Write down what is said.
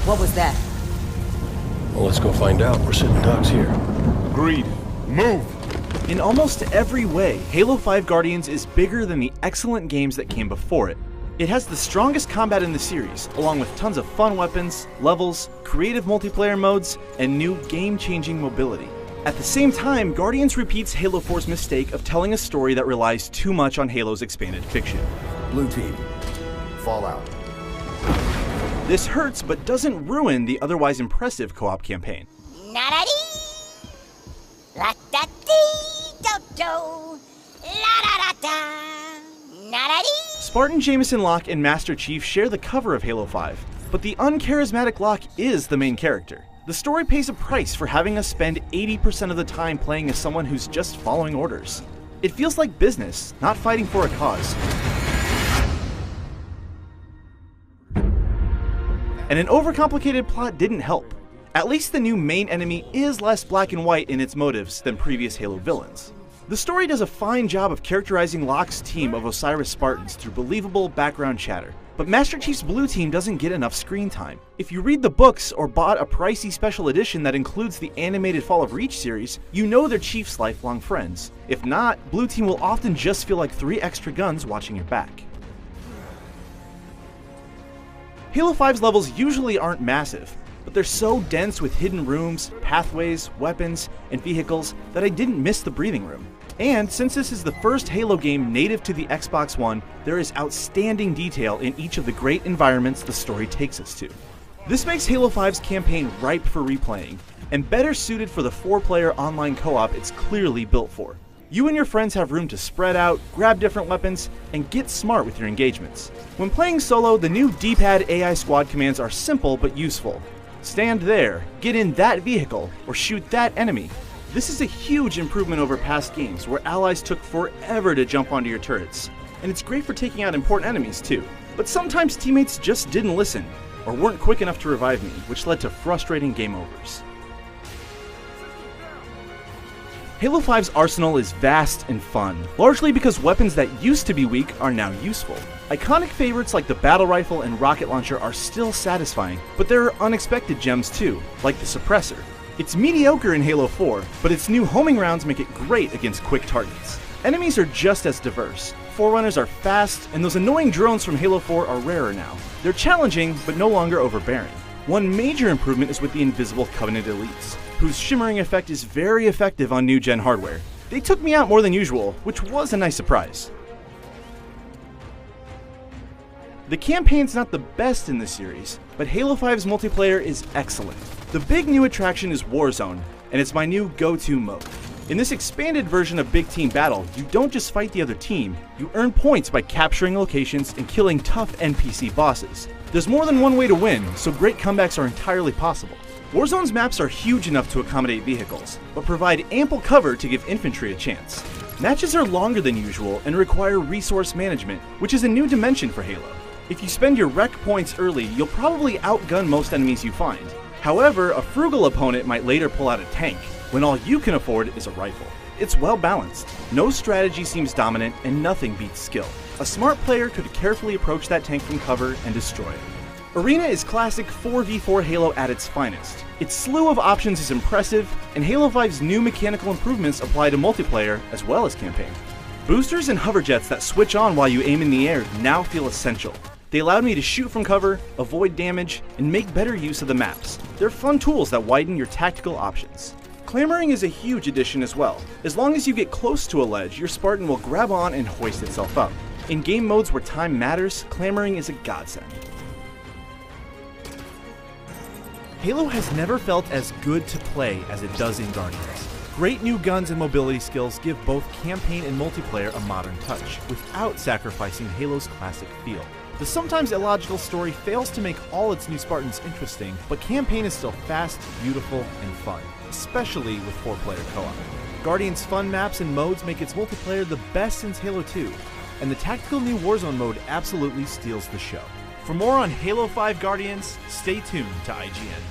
What was that? Well, let's go find out. We're sitting ducks here. Agreed. Move! In almost every way, Halo 5 Guardians is bigger than the excellent games that came before it. It has the strongest combat in the series, along with tons of fun weapons, levels, creative multiplayer modes, and new game-changing mobility. At the same time, Guardians repeats Halo 4's mistake of telling a story that relies too much on Halo's expanded fiction. Blue team, fall out. This hurts, but doesn't ruin the otherwise impressive co-op campaign. Na-da-dee! La-da-dee-do-do! La-da-da-da! Na-da-dee! Spartan, Jameson Locke, and Master Chief share the cover of Halo 5, but the uncharismatic Locke is the main character. The story pays a price for having us spend 80% of the time playing as someone who's just following orders. It feels like business, not fighting for a cause. And an overcomplicated plot didn't help. At least the new main enemy is less black and white in its motives than previous Halo villains. The story does a fine job of characterizing Locke's team of Osiris Spartans through believable background chatter, but Master Chief's blue team doesn't get enough screen time. If you read the books or bought a pricey special edition that includes the animated Fall of Reach series, you know they're Chief's lifelong friends. If not, blue team will often just feel like 3 extra guns watching your back. Halo 5's levels usually aren't massive, but they're so dense with hidden rooms, pathways, weapons, and vehicles that I didn't miss the breathing room. And since this is the first Halo game native to the Xbox One, there is outstanding detail in each of the great environments the story takes us to. This makes Halo 5's campaign ripe for replaying, and better suited for the 4-player online co-op it's clearly built for. You and your friends have room to spread out, grab different weapons, and get smart with your engagements. When playing solo, the new D-pad AI squad commands are simple but useful. Stand there, get in that vehicle, or shoot that enemy. This is a huge improvement over past games where allies took forever to jump onto your turrets, and it's great for taking out important enemies too. But sometimes teammates just didn't listen, or weren't quick enough to revive me, which led to frustrating game overs. Halo 5's arsenal is vast and fun, largely because weapons that used to be weak are now useful. Iconic favorites like the battle rifle and rocket launcher are still satisfying, but there are unexpected gems too, like the suppressor. It's mediocre in Halo 4, but its new homing rounds make it great against quick targets. Enemies are just as diverse. Forerunners are fast, and those annoying drones from Halo 4 are rarer now. They're challenging, but no longer overbearing. One major improvement is with the Invisible Covenant Elites, whose shimmering effect is very effective on new-gen hardware. They took me out more than usual, which was a nice surprise. The campaign's not the best in the series, but Halo 5's multiplayer is excellent. The big new attraction is Warzone, and it's my new go-to mode. In this expanded version of Big Team Battle, you don't just fight the other team, you earn points by capturing locations and killing tough NPC bosses. There's more than one way to win, so great comebacks are entirely possible. Warzone's maps are huge enough to accommodate vehicles, but provide ample cover to give infantry a chance. Matches are longer than usual and require resource management, which is a new dimension for Halo. If you spend your rec points early, you'll probably outgun most enemies you find. However, a frugal opponent might later pull out a tank, when all you can afford is a rifle. It's well balanced. No strategy seems dominant, and nothing beats skill. A smart player could carefully approach that tank from cover and destroy it. Arena is classic 4v4 Halo at its finest. Its slew of options is impressive, and Halo 5's new mechanical improvements apply to multiplayer as well as campaign. Boosters and hoverjets that switch on while you aim in the air now feel essential. They allowed me to shoot from cover, avoid damage, and make better use of the maps. They're fun tools that widen your tactical options. Clamoring is a huge addition as well. As long as you get close to a ledge, your Spartan will grab on and hoist itself up. In game modes where time matters, clamoring is a godsend. Halo has never felt as good to play as it does in Guardians. Great new guns and mobility skills give both campaign and multiplayer a modern touch, without sacrificing Halo's classic feel. The sometimes illogical story fails to make all its new Spartans interesting, but campaign is still fast, beautiful, and fun, especially with 4-player co-op. Guardians' fun maps and modes make its multiplayer the best since Halo 2, and the tactical new Warzone mode absolutely steals the show. For more on Halo 5 Guardians, stay tuned to IGN.